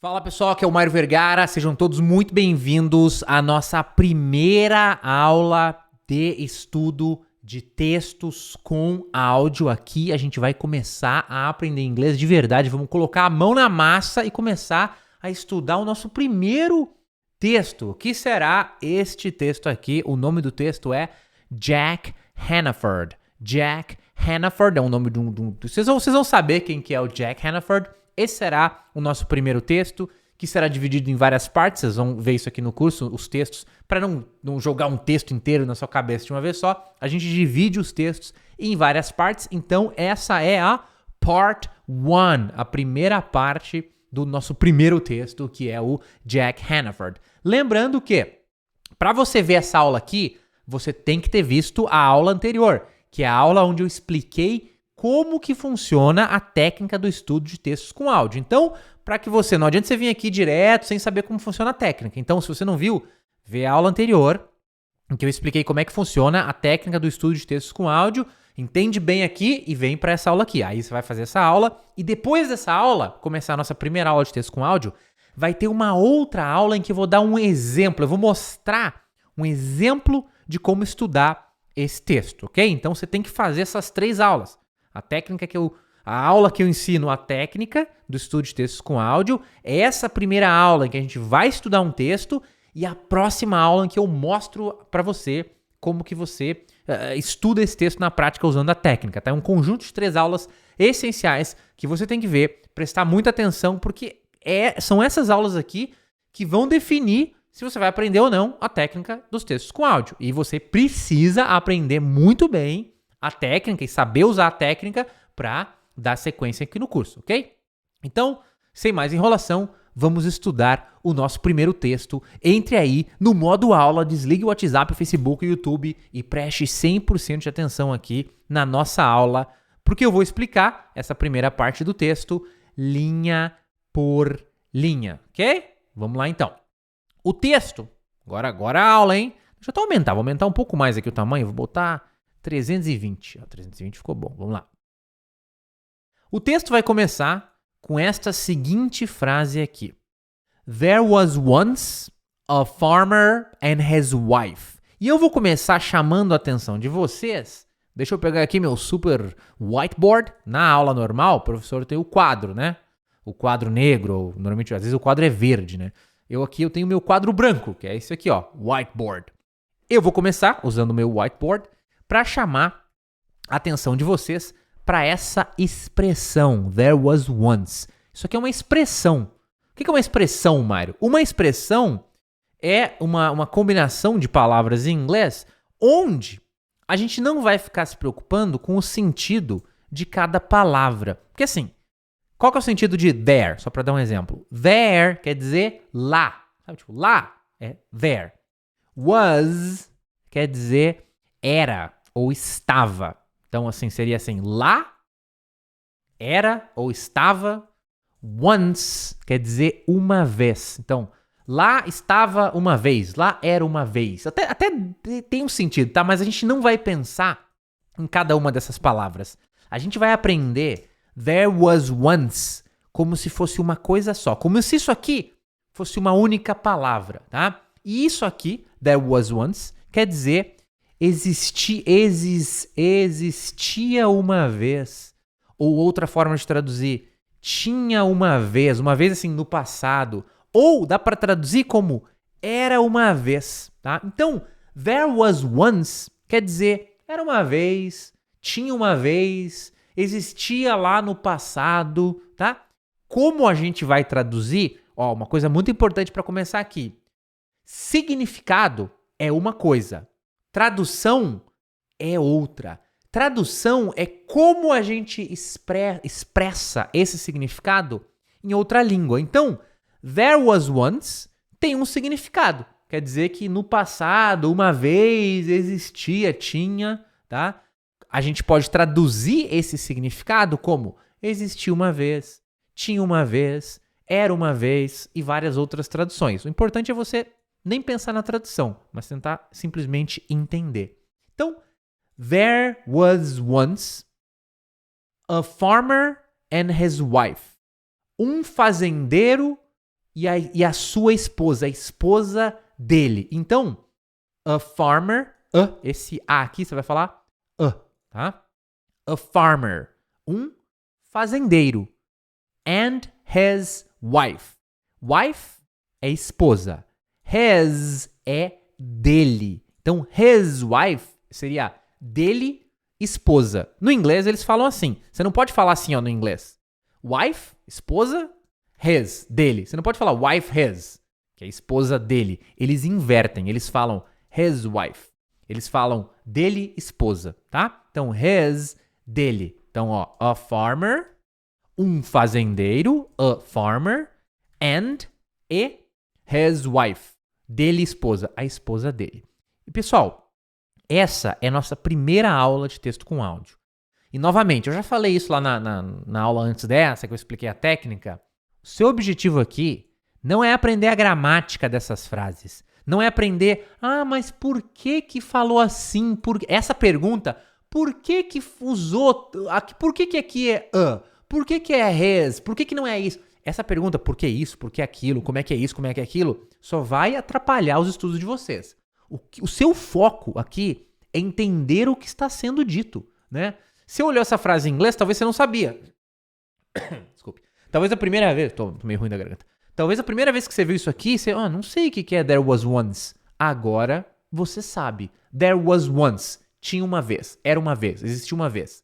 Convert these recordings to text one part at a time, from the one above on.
Fala pessoal, aqui é o Mário Vergara, sejam todos muito bem-vindos à nossa primeira aula de estudo de textos com áudio. Aqui a gente vai começar a aprender inglês de verdade, vamos colocar a mão na massa e começar a estudar o nosso primeiro texto, que será este texto aqui. O nome do texto é Jack Hannaford. Jack Hannaford é o nome de um... Vocês vão saber quem que é o Jack Hannaford. Esse será o nosso primeiro texto, que será dividido em várias partes. Vocês vão ver isso aqui no curso, os textos. Para não jogar um texto inteiro na sua cabeça de uma vez só, a gente divide os textos em várias partes. Então, essa é a Part 1, a primeira parte do nosso primeiro texto, que é o Jack Hannaford. Lembrando que, para você ver essa aula aqui, você tem que ter visto a aula anterior, que é a aula onde eu expliquei como que funciona a técnica do estudo de textos com áudio. Então, para que você, não adianta você vir aqui direto sem saber como funciona a técnica. Então, se você não viu, vê a aula anterior, em que eu expliquei como é que funciona a técnica do estudo de textos com áudio, entende bem aqui e vem para essa aula aqui. Aí você vai fazer essa aula e depois dessa aula, começar a nossa primeira aula de texto com áudio, vai ter uma outra aula em que eu vou dar um exemplo, eu vou mostrar um exemplo de como estudar esse texto, ok? Então, você tem que fazer essas 3 aulas. A aula que eu ensino, a técnica do estudo de textos com áudio, é essa primeira aula em que a gente vai estudar um texto e a próxima aula em que eu mostro para você como que você estuda esse texto na prática usando a técnica, tá? É um conjunto de 3 aulas essenciais que você tem que ver, prestar muita atenção, porque são essas aulas aqui que vão definir se você vai aprender ou não a técnica dos textos com áudio. E você precisa aprender muito bem a técnica e saber usar a técnica para dar sequência aqui no curso, ok? Então, sem mais enrolação, vamos estudar o nosso primeiro texto. Entre aí no modo aula, desligue o WhatsApp, o Facebook, o YouTube e preste 100% de atenção aqui na nossa aula, porque eu vou explicar essa primeira parte do texto linha por linha, ok? Vamos lá então. O texto, agora a aula, hein? Deixa eu vou aumentar um pouco mais aqui o tamanho, vou botar 320. 320 ficou bom, vamos lá. O texto vai começar com esta seguinte frase aqui. There was once a farmer and his wife. E eu vou começar chamando a atenção de vocês. Deixa eu pegar aqui meu super whiteboard. Na aula normal, o professor tem o quadro, né? O quadro negro, ou, normalmente, às vezes o quadro é verde, né? Eu tenho meu quadro branco, que é esse aqui, ó, whiteboard. Eu vou começar usando o meu whiteboard para chamar a atenção de vocês para essa expressão, there was once. Isso aqui é uma expressão. O que é uma expressão, Mário? Uma expressão é uma combinação de palavras em inglês onde a gente não vai ficar se preocupando com o sentido de cada palavra. Porque assim, qual que é o sentido de there? Só para dar um exemplo. There quer dizer lá. Sabe, tipo, lá é there. Was quer dizer era ou estava. Então, assim, seria assim, lá, era ou estava, once, quer dizer uma vez. Então, lá estava uma vez, lá era uma vez. Até tem um sentido, tá? Mas a gente não vai pensar em cada uma dessas palavras. A gente vai aprender there was once como se fosse uma coisa só. Como se isso aqui fosse uma única palavra, tá? E isso aqui, there was once, quer dizer existia uma vez. Ou outra forma de traduzir, tinha uma vez assim no passado. Ou dá para traduzir como era uma vez, tá? Então, there was once quer dizer era uma vez, tinha uma vez, existia lá no passado, tá? Como a gente vai traduzir? Ó, uma coisa muito importante para começar aqui. Significado é uma coisa. Tradução é outra. Tradução é como a gente expressa esse significado em outra língua. Então, there was once tem um significado. Quer dizer que no passado, uma vez, existia, tinha, tá? A gente pode traduzir esse significado como existiu uma vez, tinha uma vez, era uma vez e várias outras traduções. O importante é você nem pensar na tradução, mas tentar simplesmente entender. Então, there was once a farmer and his wife. Um fazendeiro e a sua esposa, a esposa dele. Então, a farmer, esse A aqui você vai falar tá? A farmer, um fazendeiro. And his wife. Wife é esposa. His é dele. Então, his wife seria dele, esposa. No inglês, eles falam assim. Você não pode falar assim, no inglês. Wife, esposa, his, dele. Você não pode falar wife, his, que é a esposa dele. Eles invertem. Eles falam his wife. Eles falam dele, esposa, tá? Então, his, dele. Então, a farmer, um fazendeiro, a farmer, and his wife, dele, esposa, a esposa dele. E, pessoal, essa é a nossa primeira aula de texto com áudio. E, novamente, eu já falei isso lá na aula antes dessa, que eu expliquei a técnica. O seu objetivo aqui não é aprender a gramática dessas frases. Não é aprender, mas por que falou assim? Essa pergunta, por que usou, por que aqui é por que é his, por que não é isso? Essa pergunta, por que isso, por que aquilo, como é que é isso, como é que é aquilo, só vai atrapalhar os estudos de vocês. O seu foco aqui é entender o que está sendo dito, né? Se eu olhou essa frase em inglês, talvez você não sabia. Desculpe. Talvez a primeira vez, tô meio ruim da garganta. Talvez a primeira vez que você viu isso aqui, você, não sei o que é there was once. Agora você sabe. There was once. Tinha uma vez. Era uma vez. Existiu uma vez.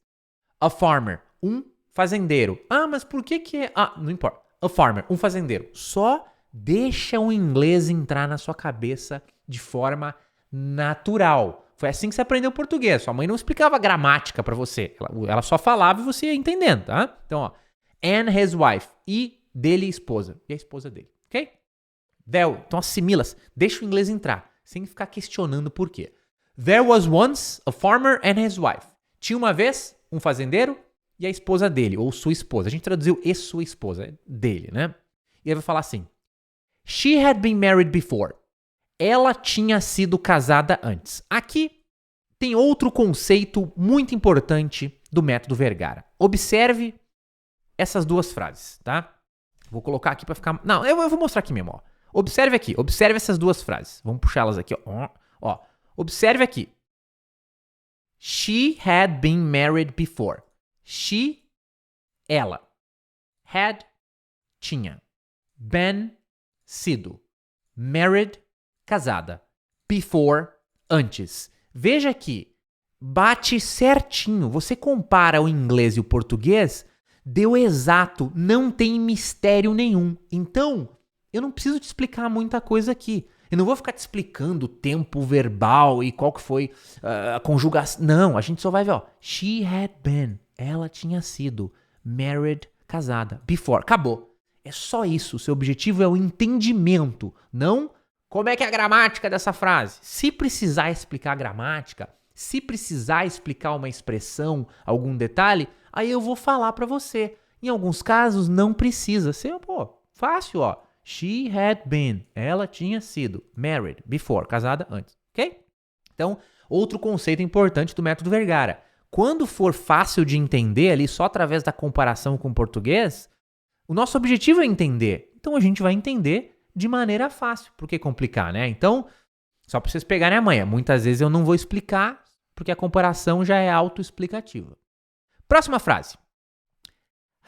A farmer. Um fazendeiro. Mas por que é... não importa. A farmer. Um fazendeiro. Só deixa o inglês entrar na sua cabeça de forma natural. Foi assim que você aprendeu português. Sua mãe não explicava gramática pra você. Ela só falava e você ia entendendo, tá? Então, and his wife. E dele, esposa. E a esposa dele, ok? Então assimila-se. Deixa o inglês entrar, sem ficar questionando por quê. There was once a farmer and his wife. Tinha uma vez um fazendeiro e a esposa dele, ou sua esposa. A gente traduziu e sua esposa, dele, né? E aí vai falar assim. She had been married before. Ela tinha sido casada antes. Aqui tem outro conceito muito importante do método Vergara. Observe essas duas frases, tá? Vou colocar aqui para ficar... Não, eu vou mostrar aqui mesmo, Observe aqui, observe essas duas frases. Vamos puxá-las aqui, Observe aqui. She had been married before. She, ela. Had, tinha. Been, sido. Married, casada. Before, antes. Veja aqui, bate certinho. Você compara o inglês e o português... Deu exato, não tem mistério nenhum. Então, eu não preciso te explicar muita coisa aqui. Eu não vou ficar te explicando o tempo verbal e qual que foi a conjugação. Não, a gente só vai ver, She had been. Ela tinha sido. Married, casada. Before. Acabou. É só isso. O seu objetivo é o entendimento. Não como é que é a gramática dessa frase. Se precisar explicar a gramática, se precisar explicar uma expressão, algum detalhe... Aí eu vou falar pra você. Em alguns casos, não precisa ser, fácil, She had been. Ela tinha sido. Married. Before. Casada antes. Ok? Então, outro conceito importante do método Vergara. Quando for fácil de entender ali, só através da comparação com o português, o nosso objetivo é entender. Então, a gente vai entender de maneira fácil. Por que complicar, né? Então, só pra vocês pegarem a manha. Muitas vezes eu não vou explicar, porque a comparação já é autoexplicativa. Próxima frase.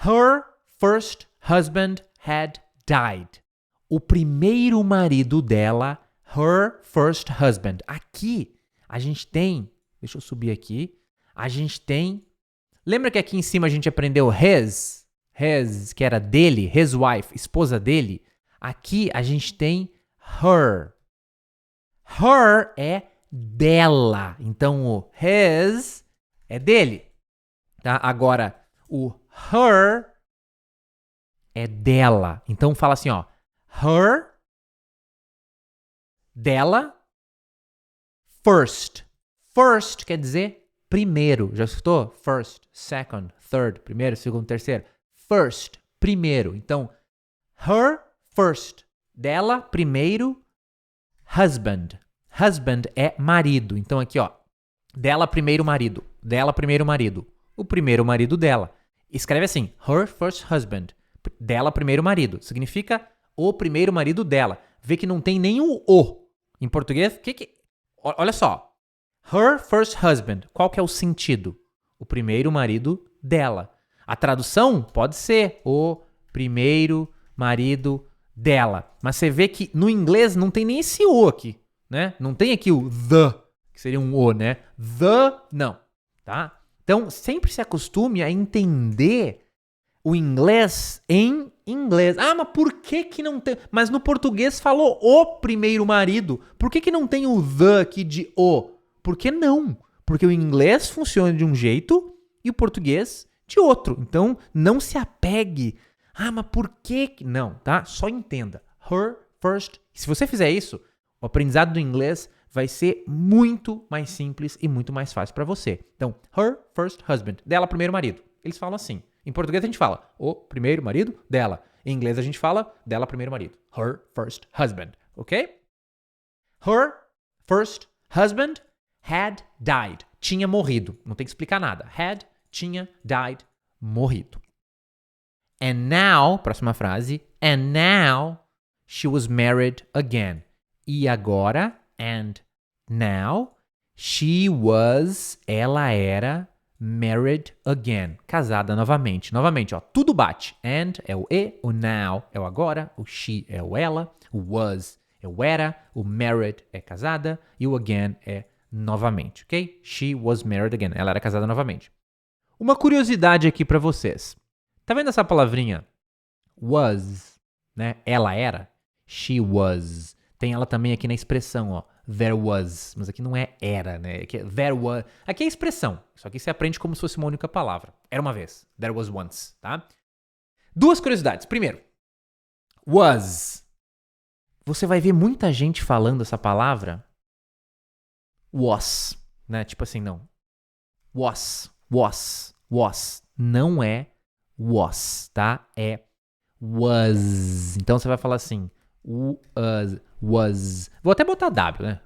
Her first husband had died. O primeiro marido dela, her first husband. Aqui, a gente tem... Deixa eu subir aqui. A gente tem... Lembra que aqui em cima a gente aprendeu his, que era dele, his wife, esposa dele? Aqui a gente tem her. Her é dela. Então, o his é dele. Tá? Agora, o her é dela. Então, fala assim, her, dela, first. First quer dizer primeiro. Já escutou? First, second, third, primeiro, segundo, terceiro. First, primeiro. Então, her, first. Dela, primeiro, husband. Husband é marido. Então, aqui, dela, primeiro marido. Dela, primeiro marido. O primeiro marido dela. Escreve assim, her first husband. Dela, primeiro marido. Significa o primeiro marido dela. Vê que não tem nem o. Em português, olha só. Her first husband. Qual que é o sentido? O primeiro marido dela. A tradução pode ser o primeiro marido dela. Mas você vê que no inglês não tem nem esse o aqui, né? Não tem aqui o the, que seria um o, né? The, não, tá? Então, sempre se acostume a entender o inglês em inglês. Ah, mas por que não tem? Mas no português falou o primeiro marido. Por que não tem o the aqui de o? Por que não? Porque o inglês funciona de um jeito e o português de outro. Então, não se apegue. Ah, mas por que? Não, tá? Só entenda. Her first. Se você fizer isso, o aprendizado do inglês vai ser muito mais simples e muito mais fácil para você. Então, her first husband. Dela, primeiro marido. Eles falam assim. Em português a gente fala o primeiro marido dela. Em inglês a gente fala dela, primeiro marido. Her first husband. Ok? Her first husband had died. Tinha morrido. Não tem que explicar nada. Had, tinha, died, morrido. And now, próxima frase. And now she was married again. E agora, and now, ela era married again. Casada novamente. Novamente, ó, tudo bate. And é o e, o now é o agora, o she é o ela, o was é o era, o married é casada e o again é novamente, ok? She was married again. Ela era casada novamente. Uma curiosidade aqui pra vocês. Tá vendo essa palavrinha was, né? Ela era. She was. Tem ela também aqui na expressão, ó. There was. Mas aqui não é era, né? Aqui é there was. Aqui é a expressão. Só que você aprende como se fosse uma única palavra. Era uma vez. There was once, tá? Duas curiosidades. Primeiro, was. Você vai ver muita gente falando essa palavra was, né? Tipo assim, não. Was. Não é was, tá? É was. Então você vai falar assim, was. Vou até botar W, né?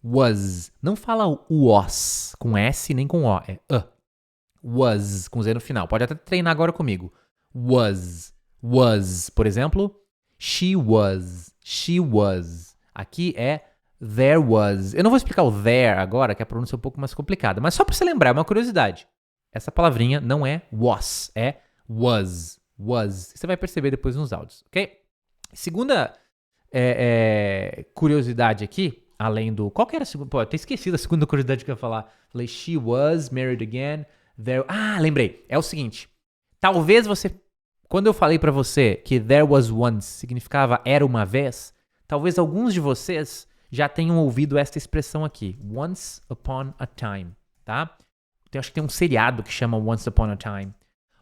Was. Não fala was com S nem com O, é was com Z no final. Pode até treinar agora comigo. Was. Por exemplo, she was. Aqui é there was. Eu não vou explicar o there agora, que a pronúncia é um pouco mais complicada, mas só pra você lembrar, é uma curiosidade. Essa palavrinha não é was, é was. Você vai perceber depois nos áudios, ok? Segunda curiosidade aqui, além do... Qual que era a segunda? Pô, eu até esqueci da segunda curiosidade que eu ia falar. Falei, she was married again. Lembrei. É o seguinte. Talvez você... Quando eu falei pra você que there was once significava era uma vez, talvez alguns de vocês já tenham ouvido esta expressão aqui. Once upon a time, tá? Eu acho que tem um seriado que chama Once Upon a Time.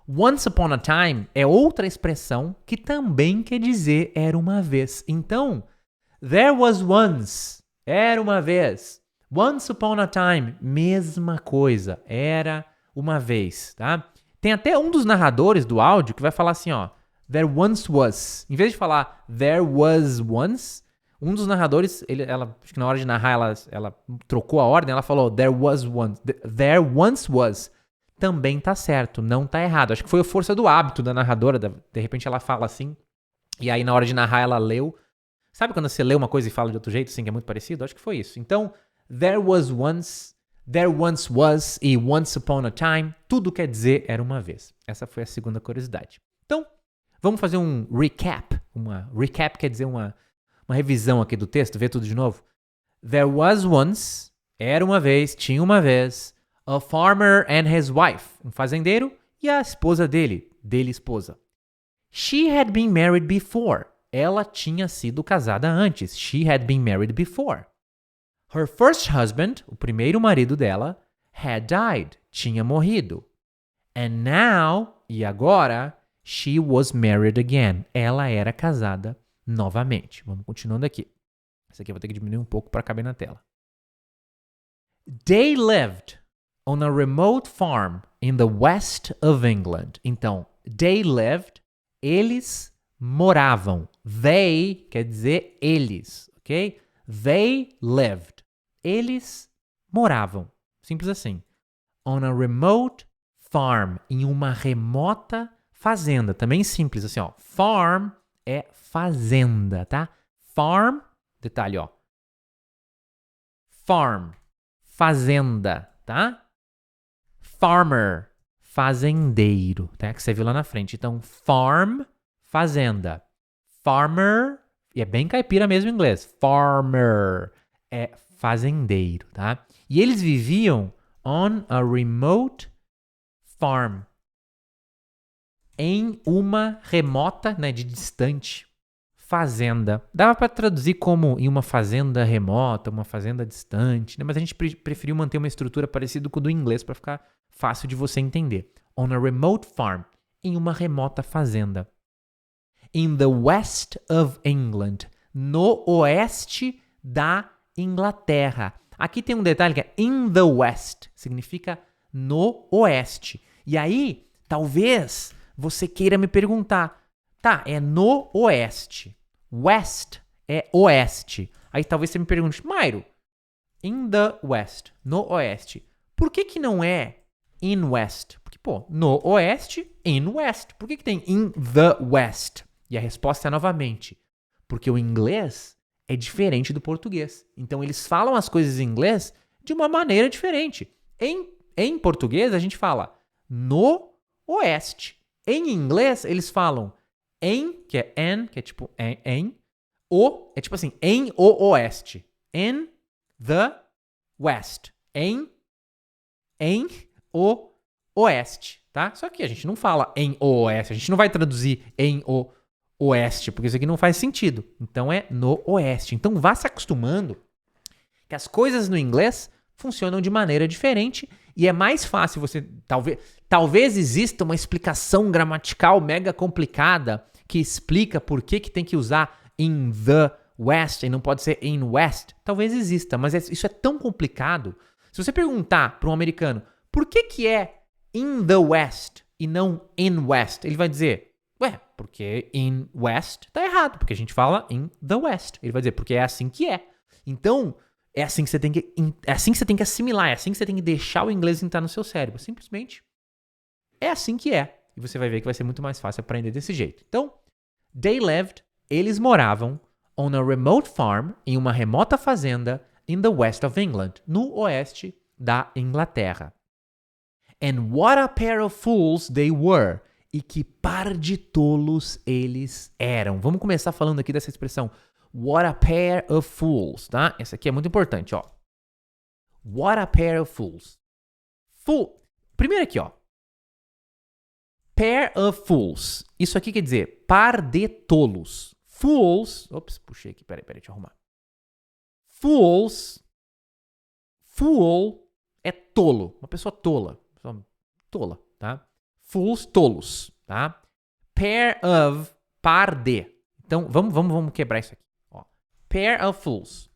Once upon a time é outra expressão que também quer dizer era uma vez. Então, there was once, era uma vez. Once upon a time, mesma coisa, era uma vez, tá? Tem até um dos narradores do áudio que vai falar assim, ó, there once was. Em vez de falar there was once, um dos narradores, acho que na hora de narrar ela trocou a ordem, ela falou there was once. There once was. Também tá certo, não tá errado. Acho que foi a força do hábito da narradora, de repente ela fala assim, e aí na hora de narrar ela leu. Sabe quando você lê uma coisa e fala de outro jeito, assim, que é muito parecido? Acho que foi isso. Então, there was once e once upon a time, tudo quer dizer era uma vez. Essa foi a segunda curiosidade. Então, vamos fazer um recap. Recap quer dizer uma revisão aqui do texto, ver tudo de novo. There was once, era uma vez, tinha uma vez, a farmer and his wife, um fazendeiro e a esposa dele esposa. She had been married before. Ela tinha sido casada antes. She had been married before. Her first husband, o primeiro marido dela, had died. Tinha morrido. And now, e agora, she was married again. Ela era casada novamente. Vamos continuando aqui. Esse aqui eu vou ter que diminuir um pouco para caber na tela. They lived on a remote farm in the west of England. Então, they lived, eles moravam. They quer dizer eles, ok? They lived. Eles moravam. Simples assim. On a remote farm. Em uma remota fazenda. Também simples assim, ó. Farm é fazenda, tá? Farm, detalhe, ó. Farm, fazenda, tá? Farmer, fazendeiro, tá? Que você viu lá na frente. Então, farm, fazenda. Farmer, e é bem caipira mesmo em inglês. Farmer é fazendeiro, tá? E eles viviam on a remote farm. Em uma remota, né, de distante, fazenda. Dava para traduzir como em uma fazenda remota, uma fazenda distante, né? Mas a gente preferiu manter uma estrutura parecida com o do inglês para ficar fácil de você entender. On a remote farm, em uma remota fazenda. In the west of England, no oeste da Inglaterra. Aqui tem um detalhe que é in the west, significa no oeste. E aí, talvez você queira me perguntar, tá, é no oeste. West é oeste. Aí talvez você me pergunte, Mairo, in the west, no oeste. Por que não é in west? Porque, pô, no oeste, in west. Por que tem in the west? E a resposta é novamente, porque o inglês é diferente do português. Então eles falam as coisas em inglês de uma maneira diferente. Em português a gente fala no oeste. Em inglês, eles falam em, que é en, que é tipo em, o, é tipo assim, em o oeste. In the west. Em o oeste, tá? Só que a gente não fala em o oeste, a gente não vai traduzir em o oeste, porque isso aqui não faz sentido. Então é no oeste. Então vá se acostumando que as coisas no inglês funcionam de maneira diferente e é mais fácil você... Talvez exista uma explicação gramatical mega complicada que explica por que tem que usar in the west e não pode ser in west. Talvez exista, mas isso é tão complicado. Se você perguntar para um americano por que é in the west e não in west, ele vai dizer, ué, porque in west tá errado, porque a gente fala in the west. Ele vai dizer, porque é assim que é. Então, é assim que você tem que assimilar, é assim que você tem que deixar o inglês entrar no seu cérebro. Simplesmente é assim que é. E você vai ver que vai ser muito mais fácil aprender desse jeito. Então, they lived, eles moravam on a remote farm, em uma remota fazenda in the west of England, no oeste da Inglaterra. And what a pair of fools they were. E que par de tolos eles eram. Vamos começar falando aqui dessa expressão. What a pair of fools, tá? Essa aqui é muito importante, ó. What a pair of fools. Primeiro aqui, ó. Pair of fools. Isso aqui quer dizer par de tolos. Fools. Ops, puxei aqui. Peraí, deixa eu arrumar. Fools. Fool é tolo. Uma pessoa tola. Tola, tá? Fools, tolos, tá? Pair of, par de. Então, vamos quebrar isso aqui. Ó. Pair of fools.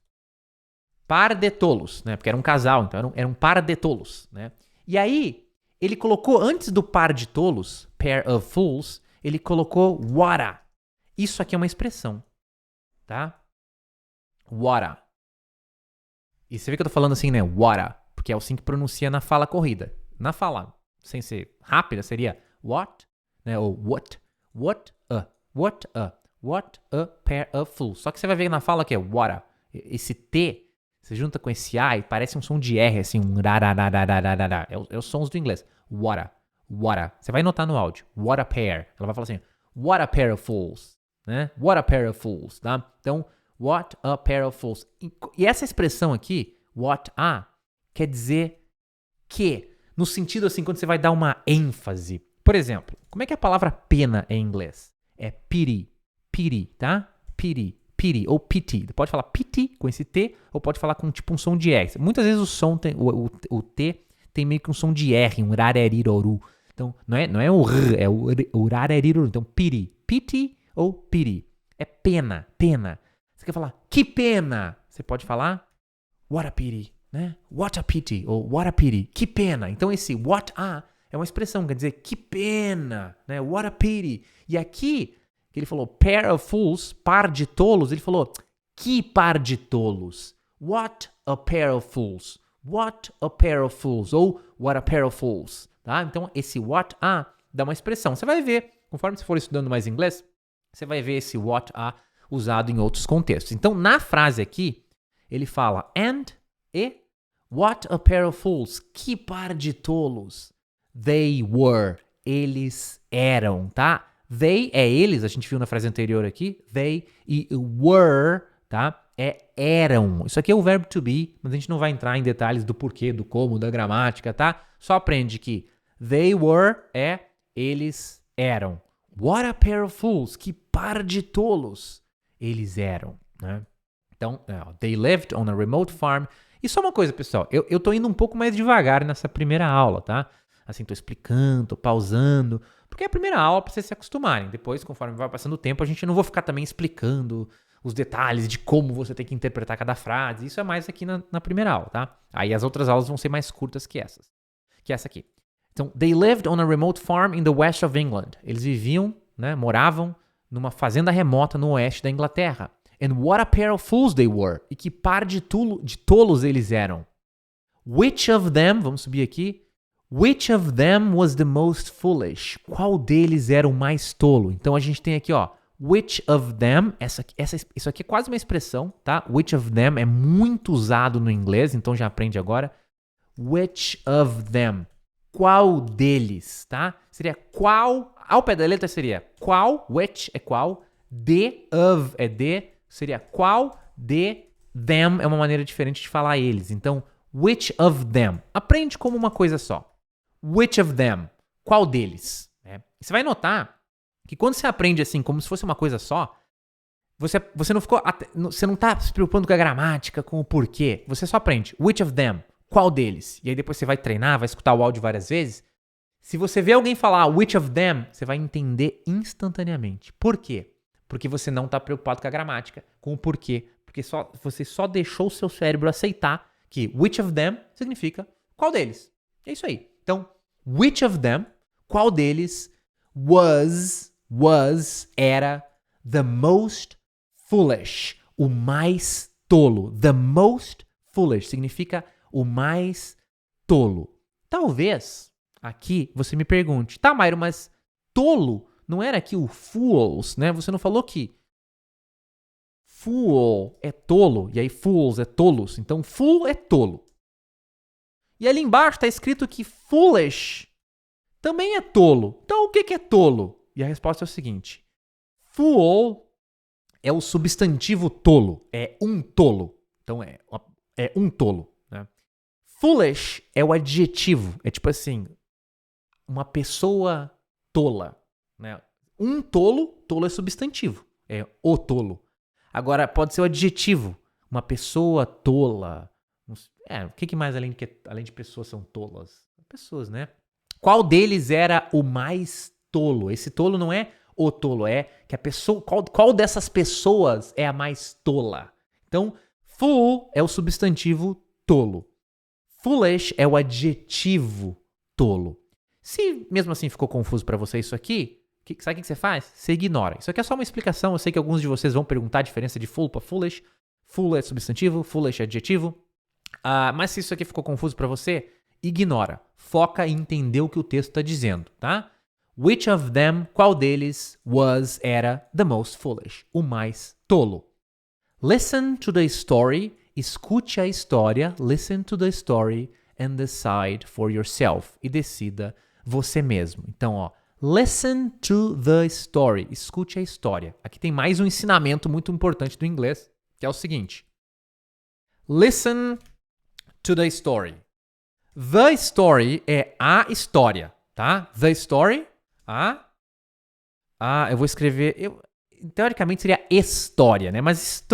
Par de tolos, né? Porque era um casal, então era um par de tolos, né? E aí, ele colocou, antes do par de tolos, pair of fools, ele colocou whata. Isso aqui é uma expressão, tá? Whata. E você vê que eu tô falando assim, né? Whata. Porque é assim que pronuncia na fala corrida. Na fala, sem ser rápida, seria what, né? Ou what a pair of fools. Só que você vai ver na fala que é whata. Esse T, você junta com esse A e parece um som de R, assim, um rararararararará. É os sons do inglês. Whata. Você vai notar no áudio. What a pair. Ela vai falar assim, what a pair of fools, né? What a pair of fools, tá? Então, what a pair of fools. E essa expressão aqui, what a, quer dizer que, no sentido assim, quando você vai dar uma ênfase. Por exemplo, como é que a palavra pena é em inglês? É pity, tá? Pity ou pity. Pode falar pity com esse T ou pode falar com tipo um som de R. Muitas vezes o som tem, o T tem meio que um som de R, um rareriroru. Então, não é o R, é o rareriroru. Então, pity ou pity. É pena. Você quer falar, que pena? Você pode falar, what a pity, né? What a pity, ou what a pity, que pena. Então, esse what a é uma expressão, quer dizer, que pena, né? What a pity. E aqui, que ele falou, pair of fools, par de tolos, ele falou, que par de tolos. What a pair of fools. What a pair of fools. Ou what a pair of fools. Tá? Então, esse what a dá uma expressão. Você vai ver, conforme você for estudando mais inglês, você vai ver esse what a usado em outros contextos. Então, na frase aqui, ele fala and e what a pair of fools. Que par de tolos. They were. Eles eram, tá? They é eles, a gente viu na frase anterior aqui. They e were, tá? Eram. Isso aqui é o verbo to be, mas a gente não vai entrar em detalhes do porquê, do como, da gramática, tá? Só aprende que they were eles eram. What a pair of fools. Que par de tolos eles eram, né? Então, they lived on a remote farm. E só uma coisa, pessoal, eu tô indo um pouco mais devagar nessa primeira aula, tá? Assim, tô explicando, tô pausando, porque é a primeira aula pra vocês se acostumarem. Depois, conforme vai passando o tempo, a gente não vou ficar também explicando os detalhes de como você tem que interpretar cada frase. Isso é mais aqui na primeira aula, tá? Aí as outras aulas vão ser mais curtas que essa aqui. Então, they lived on a remote farm in the west of England. Eles viviam, né, moravam numa fazenda remota no oeste da Inglaterra. And what a pair of fools they were. E que par de tolos eles eram. Which of them, vamos subir aqui. Which of them was the most foolish? Qual deles era o mais tolo? Então a gente tem aqui, ó, which of them, isso aqui é quase uma expressão, tá? Which of them é muito usado no inglês, então já aprende agora. Which of them? Qual deles, tá? Seria qual, ao pé da letra seria qual, which é qual, the of é de, seria qual de them é uma maneira diferente de falar eles. Então, which of them? Aprende como uma coisa só. Which of them? Qual deles? Você vai notar que quando você aprende assim, como se fosse uma coisa só, você não ficou, você não tá se preocupando com a gramática, com o porquê. Você só aprende. Which of them? Qual deles? E aí depois você vai treinar, vai escutar o áudio várias vezes. Se você vê alguém falar which of them, você vai entender instantaneamente. Por quê? Porque você não está preocupado com a gramática, com o porquê. Porque você só deixou o seu cérebro aceitar que which of them significa qual deles. É isso aí. Então, which of them, qual deles era the most foolish, o mais tolo. The most foolish significa o mais tolo. Talvez aqui você me pergunte, tá, Mairo, mas tolo não era aqui o fools, né? Você não falou que fool é tolo, e aí fools é tolos. Então, fool é tolo. E ali embaixo está escrito que foolish também é tolo. Então, o que é tolo? E a resposta é o seguinte. Fool é o substantivo tolo. É um tolo. Então, é um tolo. Né? Foolish é o adjetivo. É tipo assim, uma pessoa tola. Né? Um tolo é substantivo. É o tolo. Agora, pode ser o adjetivo. Uma pessoa tola. O que mais além de pessoas são tolas? Pessoas, né? Qual deles era o mais tolo? Esse tolo não é o tolo, é que a pessoa... Qual dessas pessoas é a mais tola? Então, fool é o substantivo tolo. Foolish é o adjetivo tolo. Se mesmo assim ficou confuso para você isso aqui, sabe o que você faz? Você ignora. Isso aqui é só uma explicação. Eu sei que alguns de vocês vão perguntar a diferença de fool para foolish. Fool é substantivo, foolish é adjetivo. Mas se isso aqui ficou confuso para você, ignora. Foca em entender o que o texto está dizendo, tá? Which of them, qual deles, era the most foolish, o mais tolo. Listen to the story, escute a história, listen to the story and decide for yourself. E decida você mesmo. Então, ó, listen to the story, escute a história. Aqui tem mais um ensinamento muito importante do inglês, que é o seguinte. Listen to the story. The story é a história, tá? The story, eu vou escrever... Teoricamente seria história, né? Mas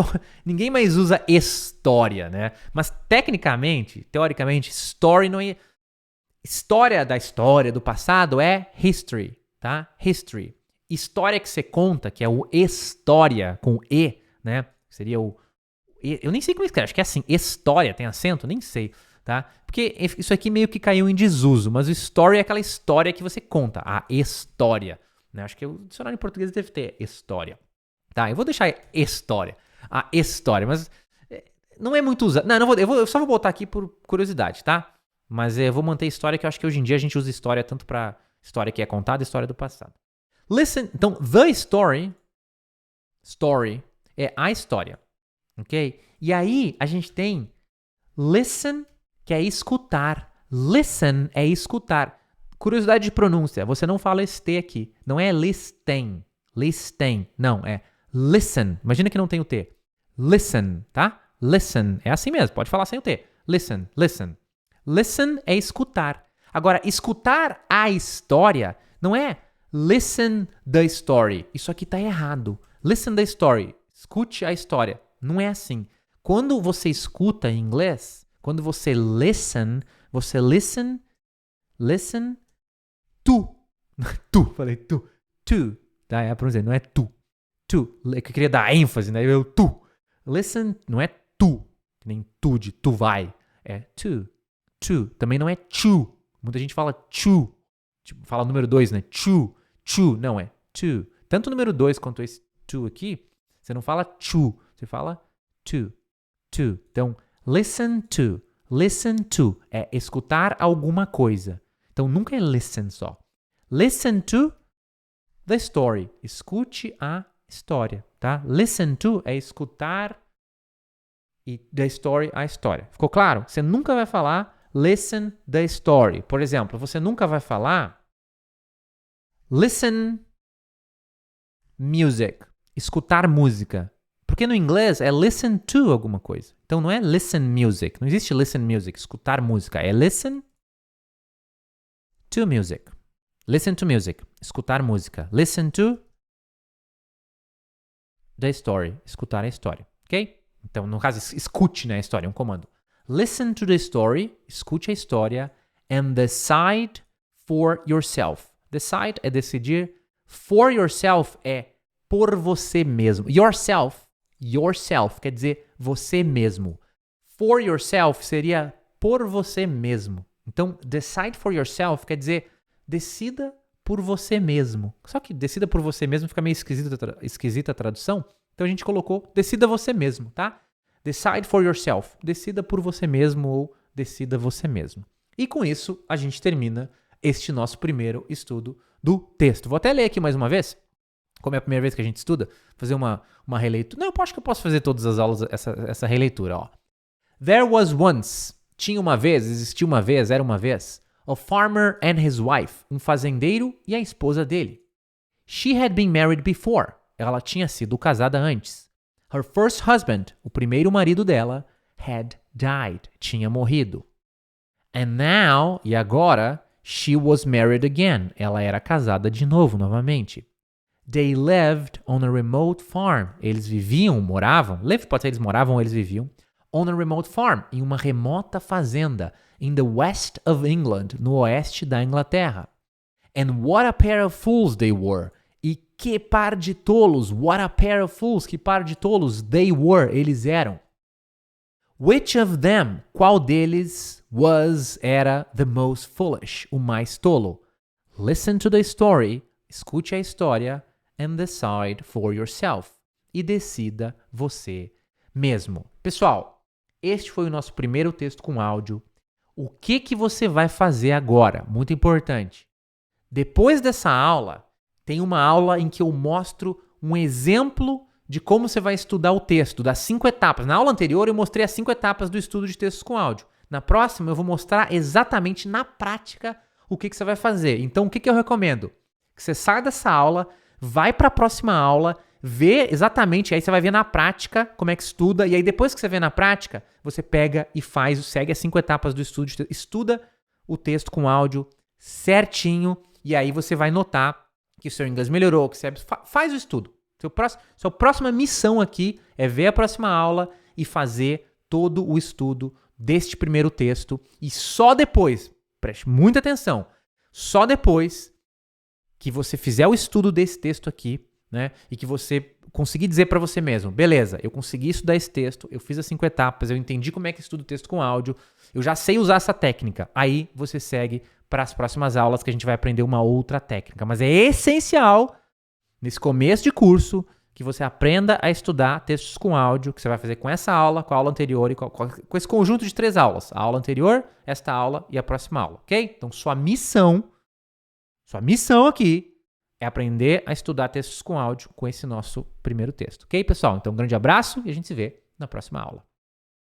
ninguém mais usa história, né? Mas teoricamente, story não é... História da história, do passado é history, tá? History. História que você conta, que é o história, com E, né? Seria o... Eu nem sei como escreve, acho que é assim, história, tem acento? Nem sei, tá? Porque isso aqui meio que caiu em desuso, mas o story é aquela história que você conta, a história, né? Acho que o dicionário em português deve ter história, tá? Eu vou deixar história, a história, mas não é muito usado. Não vou, eu só vou botar aqui por curiosidade, tá? Mas eu vou manter história, que eu acho que hoje em dia a gente usa história tanto pra história que é contada e história do passado. Listen, então, the story Story é a história, ok? E aí a gente tem listen, que é escutar. Listen é escutar. Curiosidade de pronúncia, você não fala este aqui. Não é listen, não, é listen. Imagina que não tem o T. Listen, tá? Listen, é assim mesmo, pode falar sem o T. Listen. Listen é escutar. Agora, escutar a história não é listen the story. Isso aqui tá errado. Listen the story. Escute a história. Não é assim. Quando você escuta em inglês, quando você listen to. Falei to. Tá? É a pronúncia, não é tu. É que eu queria dar ênfase, né? Eu tu. Listen não é tu, que nem tu de tu vai. É to. Também não é to. Muita gente fala to. Tipo, fala o número 2, né? To. Não, é to. Tanto o número 2 quanto esse to aqui, você não fala to, você fala to. Então, listen to é escutar alguma coisa. Então, nunca é listen só. Listen to the story. Escute a história, tá? Listen to é escutar e the story, a história. Ficou claro? Você nunca vai falar listen the story. Por exemplo, você nunca vai falar listen music. Escutar música. Porque no inglês é listen to alguma coisa. Então não é listen music. Não existe listen music, escutar música. É listen to music. Listen to music. Escutar música. Listen to the story. Escutar a história. Ok? Então, no caso, escute, né, a história, é um comando. Listen to the story. Escute a história. And decide for yourself. Decide é decidir. For yourself é por você mesmo. Yourself quer dizer você mesmo. For yourself seria por você mesmo. Então, decide for yourself quer dizer decida por você mesmo. Só que decida por você mesmo fica meio esquisita a tradução. Então a gente colocou decida você mesmo, tá? Decide for yourself. Decida por você mesmo ou decida você mesmo. E com isso a gente termina este nosso primeiro estudo do texto. Vou até ler aqui mais uma vez. Como é a primeira vez que a gente estuda, fazer uma releitura. Não, eu acho que eu posso fazer todas as aulas essa releitura, ó. There was once, tinha uma vez, existiu uma vez, era uma vez, a farmer and his wife, um fazendeiro e a esposa dele. She had been married before, ela tinha sido casada antes. Her first husband, o primeiro marido dela, had died, tinha morrido. And now, e agora, she was married again, ela era casada de novo, novamente. They lived on a remote farm. Eles moravam. Lived pode ser eles moravam ou eles viviam. On a remote farm, em uma remota fazenda. In the west of England, no oeste da Inglaterra. And what a pair of fools they were. E que par de tolos. What a pair of fools. Que par de tolos they were. Eles eram. Which of them, qual deles, era the most foolish, o mais tolo? Listen to the story. Escute a história. And decide for yourself. E decida você mesmo. Pessoal, este foi o nosso primeiro texto com áudio. O que você vai fazer agora? Muito importante. Depois dessa aula, tem uma aula em que eu mostro um exemplo de como você vai estudar o texto, das 5 etapas. Na aula anterior, eu mostrei as 5 etapas do estudo de textos com áudio. Na próxima, eu vou mostrar exatamente na prática o que você vai fazer. Então, o que eu recomendo? Que você saia dessa aula, vai para a próxima aula, vê exatamente, aí você vai ver na prática como é que estuda, e aí depois que você vê na prática, você pega e segue as 5 etapas do estudo, estuda o texto com áudio certinho, e aí você vai notar que o seu inglês melhorou, que você faz o estudo. Sua próxima missão aqui é ver a próxima aula e fazer todo o estudo deste primeiro texto, e só depois, preste muita atenção, só depois que você fizer o estudo desse texto aqui, né, e que você conseguir dizer para você mesmo, beleza, eu consegui estudar esse texto, eu fiz as 5 etapas, eu entendi como é que estuda o texto com áudio, eu já sei usar essa técnica, aí você segue para as próximas aulas que a gente vai aprender uma outra técnica. Mas é essencial, nesse começo de curso, que você aprenda a estudar textos com áudio, que você vai fazer com essa aula, com a aula anterior e com esse conjunto de 3 aulas. A aula anterior, esta aula e a próxima aula, ok? Então, sua missão aqui é aprender a estudar textos com áudio com esse nosso primeiro texto. Ok, pessoal? Então, um grande abraço e a gente se vê na próxima aula.